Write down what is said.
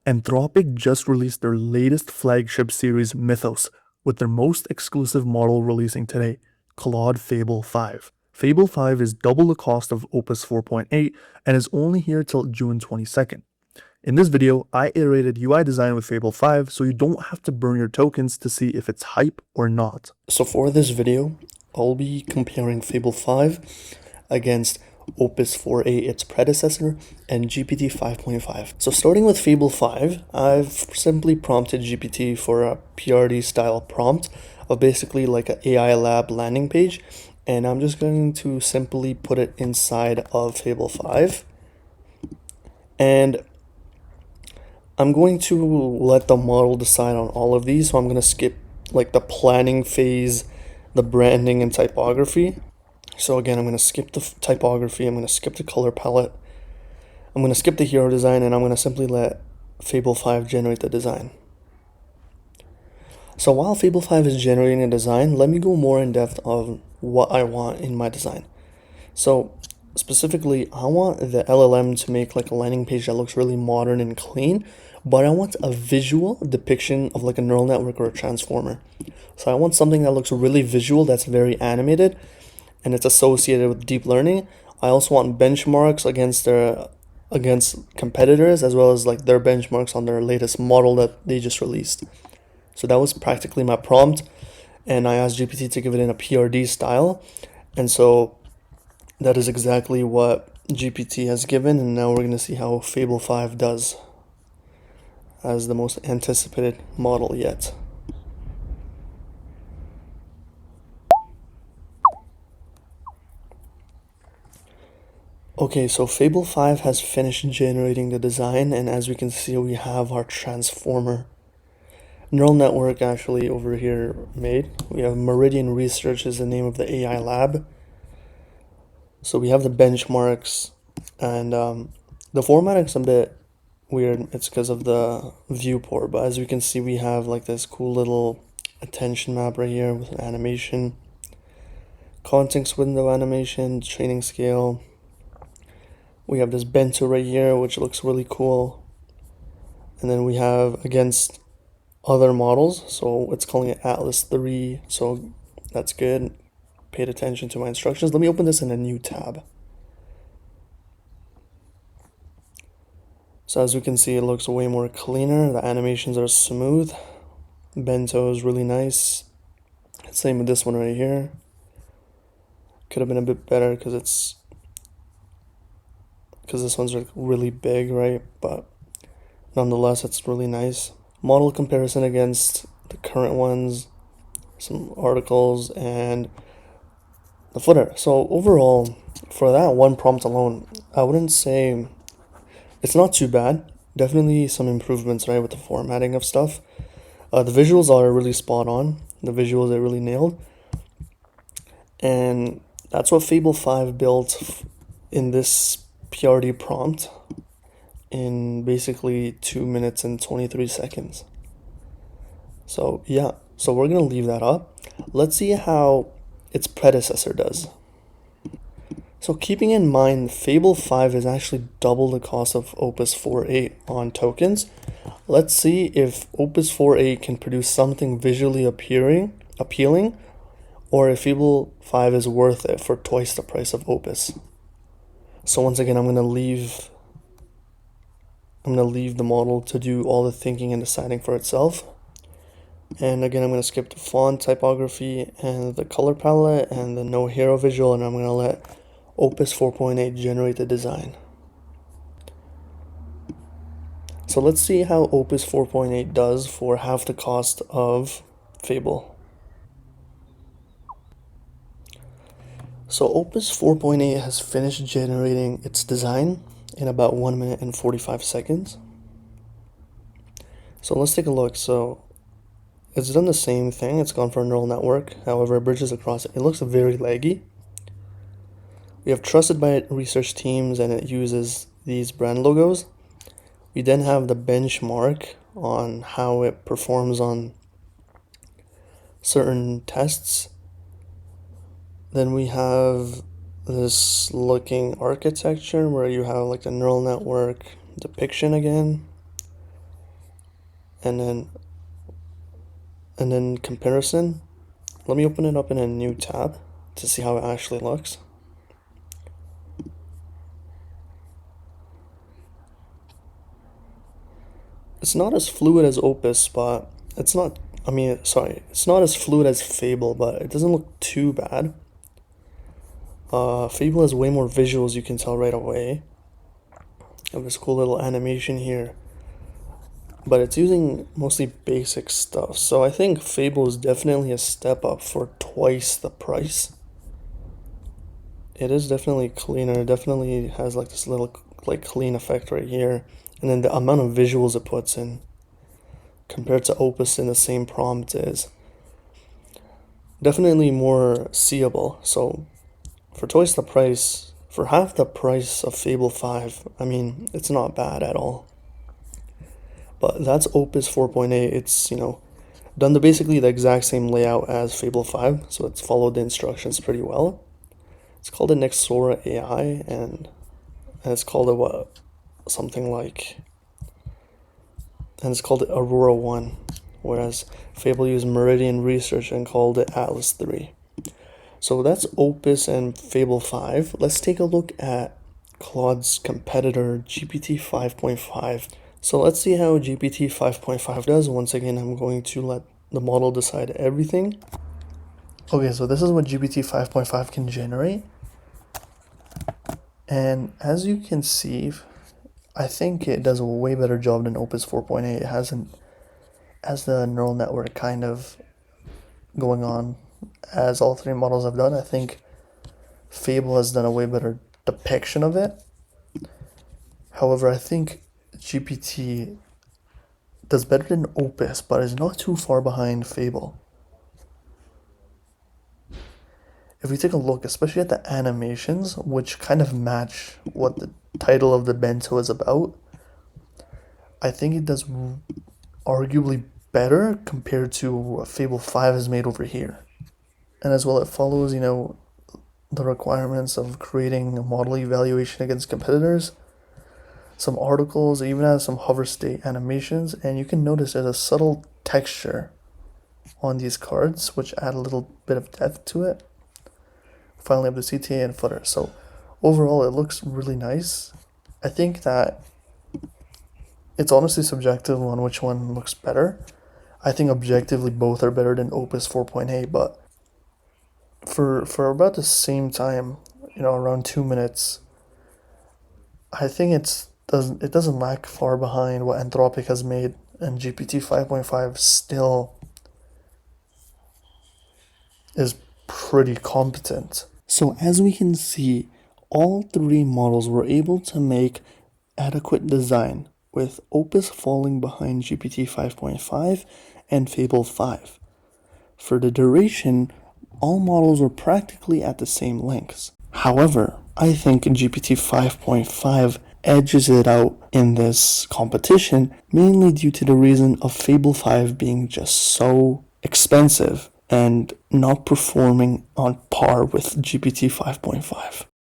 Anthropic just released their latest flagship series, Mythos, with their most exclusive model releasing today, Claude Fable 5. Fable 5 is double the cost of Opus 4.8 and is only here till June 22nd. In this video, I iterated UI design with Fable 5 so you don't have to burn your tokens to see if it's hype or not. So for this video, I'll be comparing Fable 5 against Opus 4.8, its predecessor, and GPT 5.5. So starting with Fable 5, I've simply prompted GPT for a PRD style prompt of basically like an AI lab landing page, and I'm just going to simply put it inside of Fable 5. And I'm going to let the model decide on all of these, so I'm going to skip like the planning phase, the branding, and typography. So again, I'm going to skip the typography, I'm going to skip the color palette, I'm going to skip the hero design, and I'm going to simply let Fable 5 generate the design. So while Fable 5 is generating a design, let me go more in depth of what I want in my design. So specifically, I want the LLM to make like a landing page that looks really modern and clean, but I want a visual depiction of like a neural network or a transformer. So I want something that looks really visual, that's very animated, and it's associated with deep learning. I also want benchmarks against competitors, as well as like their benchmarks on their latest model that they just released. So that was practically my prompt, and I asked GPT to give it in a PRD style, and so that is exactly what GPT has given, and now we're going to see how Fable 5 does as the most anticipated model yet. Okay, so Fable 5 has finished generating the design, and as we can see, we have our transformer neural network actually over here made. We have Meridian Research is the name of the AI lab. So we have the benchmarks, and the formatting's a bit weird. It's because of the viewport, but as we can see, we have like this cool little attention map right here with an animation, context window animation, training scale. We have this bento right here, which looks really cool. And then we have against other models, so it's calling it Atlas 3, so that's good. Paid attention to my instructions. Let me open this in a new tab. So as we can see, it looks way more cleaner. The animations are smooth. Bento is really nice. Same with this one right here. Could have been a bit better because this one's like really big, right? But nonetheless, it's really nice. Model comparison against the current ones, some articles, and the footer. So overall, for that one prompt alone, I wouldn't say it's not too bad. Definitely some improvements, right, with the formatting of stuff. The visuals are really spot on. The visuals are really nailed. And that's what Fable 5 built in this PRD prompt in basically 2 minutes and 23 seconds. So yeah, so we're going to leave that up. Let's see how its predecessor does. So keeping in mind, Fable 5 is actually double the cost of Opus 4.8 on tokens. Let's see if Opus 4.8 can produce something visually appealing, or if Fable 5 is worth it for twice the price of Opus. So once again, I'm gonna leave the model to do all the thinking and deciding for itself. And again, I'm gonna skip the font typography and the color palette and the no hero visual, and I'm gonna let Opus 4.8 generate the design. So let's see how Opus 4.8 does for half the cost of Fable. So Opus 4.8 has finished generating its design in about 1 minute and 45 seconds. So let's take a look. So it's done the same thing. It's gone for a neural network. However, it bridges across it. It looks very laggy. We have trusted by research teams, and it uses these brand logos. We then have the benchmark on how it performs on certain tests. Then we have this looking architecture where you have like the neural network depiction again. and then comparison. Let me open it up in a new tab to see how it actually looks. It's not as fluid as Opus, but it's not, it's not as fluid as Fable, but it doesn't look too bad. Fable has way more visuals, you can tell right away. I have this cool little animation here, but it's using mostly basic stuff. So I think Fable is definitely a step up for twice the price. It is definitely cleaner. It definitely has like this little like clean effect right here, and then the amount of visuals it puts in compared to Opus in the same prompt is definitely more seeable. So for twice the price, for half the price of Fable 5, I mean, it's not bad at all. But that's Opus 4.8. It's, done basically the exact same layout as Fable 5, so it's followed the instructions pretty well. It's called a Nexora AI, and it's called something like, and it's called Aurora 1, whereas Fable used Meridian Research and called it Atlas 3. So that's Opus and Fable 5. Let's take a look at Claude's competitor, GPT 5.5. So let's see how GPT 5.5 does. Once again, I'm going to let the model decide everything. Okay, so this is what GPT 5.5 can generate. And as you can see, I think it does a way better job than Opus 4.8. It has the neural network kind of going on as all three models have done. I think Fable has done a way better depiction of it. However, I think GPT does better than Opus, but is not too far behind Fable. If we take a look, especially at the animations, which kind of match what the title of the bento is about, I think it does arguably better compared to what Fable 5 has made over here. And as well, it follows, the requirements of creating a model evaluation against competitors. Some articles, it even has some hover state animations, and you can notice there's a subtle texture on these cards, which add a little bit of depth to it. Finally, have the CTA and footer. So overall, it looks really nice. I think that it's honestly subjective on which one looks better. I think objectively both are better than Opus 4.8, but for about the same time, around 2 minutes, I think it doesn't lag far behind what Anthropic has made, and GPT 5.5 still is pretty competent. So as we can see, all three models were able to make adequate design, with Opus falling behind GPT 5.5 and Fable 5. For the duration, all models were practically at the same lengths. However, I think GPT 5.5 edges it out in this competition, mainly due to the reason of Fable 5 being just so expensive and not performing on par with GPT 5.5.